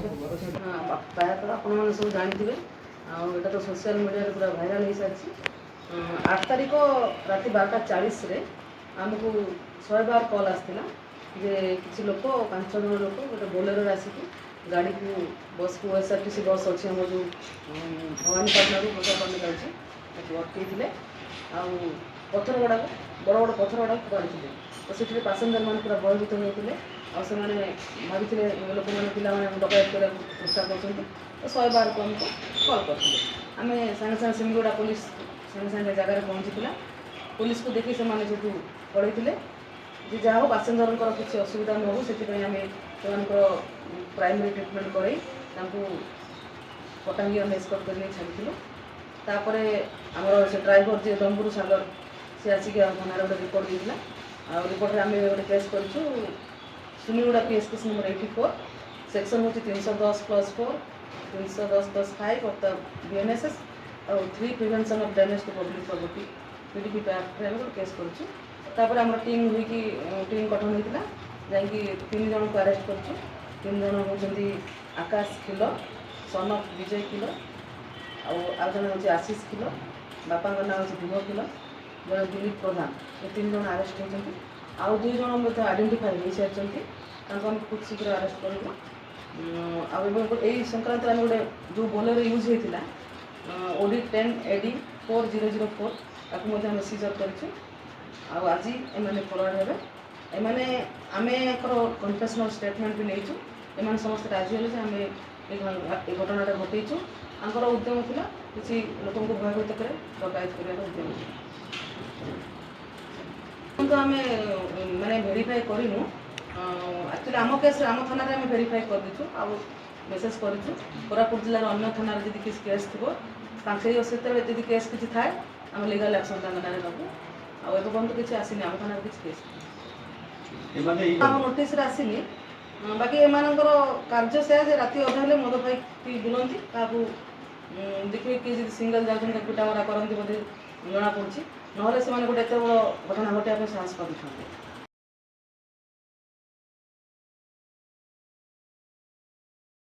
ପ୍ରାୟତଃ ଆପଣମାନେ ସବୁ ଜାଣିଥିବେ ଆଉ ଏଇଟା ତ ସୋସିଆଲ ମିଡ଼ିଆରେ ପୁରା ଭାଇରାଲ ହେଇସାରିଛି। 8 ତାରିଖ ରାତି 12:40ରେ ଆମକୁ 112 କଲ୍ ଆସିଥିଲା ଯେ କିଛି ଲୋକ 5 ଜଣ ଲୋକ ଗୋଟେ ବୋଲେରୋରେ ଆସିକି ଗାଡ଼ିକୁ ବସ୍କୁ SRTC ବସ୍ ଅଛି ଆମର ଯେଉଁ ଭବାନୀପାଟଣାରୁ ଭଦ୍ରକପଲ୍ଲୀ ଯାଉଛି ତାକୁ ଅଟକେଇଥିଲେ ଆଉ ପଥର ଗୁଡ଼ାକ ବଡ଼ ବଡ଼ ପଥର ଗୁଡ଼ାକ କାଢ଼ିଥିଲେ। ତ ସେଠିରେ ପାସେଞ୍ଜରମାନେ ପୁରା ଭୟଭୀତ ହୋଇଥିଲେ ଆଉ ସେମାନେ ଭାବିଥିଲେ ଲୋକମାନେ ପିଲାମାନେ ଡକାୟତ କରିବାକୁ ଚେଷ୍ଟା କରୁଛନ୍ତି। ତ 112କୁ ଆମକୁ କଲ୍ କରିଥିଲେ। ଆମେ ସାଙ୍ଗେ ସାଙ୍ଗେ ସିମିଗୁଡ଼ା ପୋଲିସ ସାଙ୍ଗେ ସାଙ୍ଗେ ଜାଗାରେ ପହଞ୍ଚିଥିଲା। ପୋଲିସକୁ ଦେଖି ସେମାନେ ସେଠୁ ପଳେଇଥିଲେ ଯେ ଯାହା ହଉ ପାସେଞ୍ଜରଙ୍କର କିଛି ଅସୁବିଧା ନ ହଉ ସେଥିପାଇଁ ଆମେ ସେମାନଙ୍କର ପ୍ରାଇମେରୀ ଟ୍ରିଟମେଣ୍ଟ କରେଇ ତାଙ୍କୁ ପଟାଙ୍ଗୀ ଆମେ ଏସ୍କର୍ଟ କରି ନେଇ ଛାଡ଼ିଥିଲୁ। ତାପରେ ଆମର ସେ ଡ୍ରାଇଭର ଯିଏ ଦମ୍ବୁରୁ ସାଗର ସେ ଆସିକି ଆମ ଥାନାରେ ଗୋଟେ ରିପୋର୍ଟ ଦେଇଥିଲା। ଆଉ ରିପୋର୍ଟରେ ଆମେ ଗୋଟେ କେସ୍ କରିଛୁ Sunniguda PS case number 84 section ହେଉଛି 310+4 310+5 ଅଫ୍ ଦ BNSS ଆଉ 3 prevention of damage to public property PDP ଆକ୍ଟରେ ଆମେ ଗୋଟେ କେସ୍ କରିଛୁ। ତାପରେ ଆମର ଟିମ୍ ହୋଇକି ଟିମ୍ ଗଠନ ହୋଇଥିଲା ଯାଇକି 3 ଜଣଙ୍କୁ ଆରେଷ୍ଟ କରିଛୁ। 3 ଜଣ ହେଉଛନ୍ତି ଆକାଶ ଖିଲ ସନ୍ ଅଫ୍ ବିଜୟ ଖିଲ ଆଉ ଜଣେ ହେଉଛି ଆଶିଷ ଖିଲ ବାପାଙ୍କ ନାଁ ହେଉଛି ଭୀମ ଖିଲ ଜଣେ ଦିଲ୍ଲୀପ ପ୍ରଧାନ ଏ 3 ଜଣ ଆରେଷ୍ଟ ହୋଇଛନ୍ତି। ଆଉ 2 ଜଣ ମଧ୍ୟ ଆଇଡେଣ୍ଟିଫାଇ ହୋଇସାରିଛନ୍ତି ତାଙ୍କୁ ଆମେ ଖୁବ୍ ଶୀଘ୍ର ଆରେଷ୍ଟ କରିବୁ। ଆଉ ଏବେ ଏଇ ସଂକ୍ରାନ୍ତରେ ଆମେ ଗୋଟେ ଯେଉଁ ବୋଲେରୋ ୟୁଜ୍ ହେଇଥିଲା OD 10 AD 4004 ତାକୁ ମଧ୍ୟ ଆମେ ସିଜର୍ କରିଛୁ। ଆଉ ଆଜି ଏମାନେ ଫରୱାର୍ଡ଼ ହେବେ। ଏମାନେ ଆମେଙ୍କର କନଫେସନାଲ୍ ଷ୍ଟେଟମେଣ୍ଟ ବି ନେଇଛୁ। ଏମାନେ ସମସ୍ତେ ରାଜି ହେଲେ ଯେ ଆମେ ଏ ଘଟଣାଟା ଘଟେଇଛୁ। ତାଙ୍କର ଉଦ୍ୟମ ଥିଲା କିଛି ଲୋକଙ୍କୁ ଭୟଭୀତ କରି ଡକାୟତ କରିବାର ଉଦ୍ୟମ ଥିଲା। କିନ୍ତୁ ଆମେ ମାନେ ଭେରିଫାଏ କରିନୁ। ଆକ୍ଚୁଆଲି ଆମ କେସ୍ରେ ଆମ ଥାନାରେ ଆମେ ଭେରିଫାଏ କରିଦେଇଛୁ ଆଉ ମେସେଜ୍ କରିଛୁ। କୋରାପୁଟ ଜିଲ୍ଲାର ଅନ୍ୟ ଥାନାରେ ଯଦି କିଛି କେସ୍ ଥିବ ସେଇ ସେତେବେଳେ ଯଦି କେସ୍ କିଛି ଥାଏ ଆମେ ଲିଗାଲ୍ ଆକ୍ସନ୍ ତାଙ୍କ ନାଁରେ ନେବୁ। ଆଉ ଏବେ ପର୍ଯ୍ୟନ୍ତ କିଛି ଆସିନି ଆମ ଥାନାରେ କିଛି କେସ୍ ଆମ ନୋଟିସ୍ରେ ଆସିନି। ବାକି ଏମାନଙ୍କର କାର୍ଯ୍ୟ ସେୟା ଯେ ରାତି ଅଧା ହେଲେ ମଦ ଖାଇକି ବୁଲନ୍ତି କାହାକୁ ଦେଖିବେ କିଏ ଯଦି ସିଙ୍ଗଲ୍ ଯାଉଛନ୍ତି ପିଟାମରା କରନ୍ତି ବୋଧେ ଜଣାପଡ଼ୁଛି। ନହେଲେ ସେମାନେ ଗୋଟେ ଏତେ ବଡ଼ ଘଟଣା ଘଟାଇବା ପାଇଁ ସାହସ କରିଥାନ୍ତି।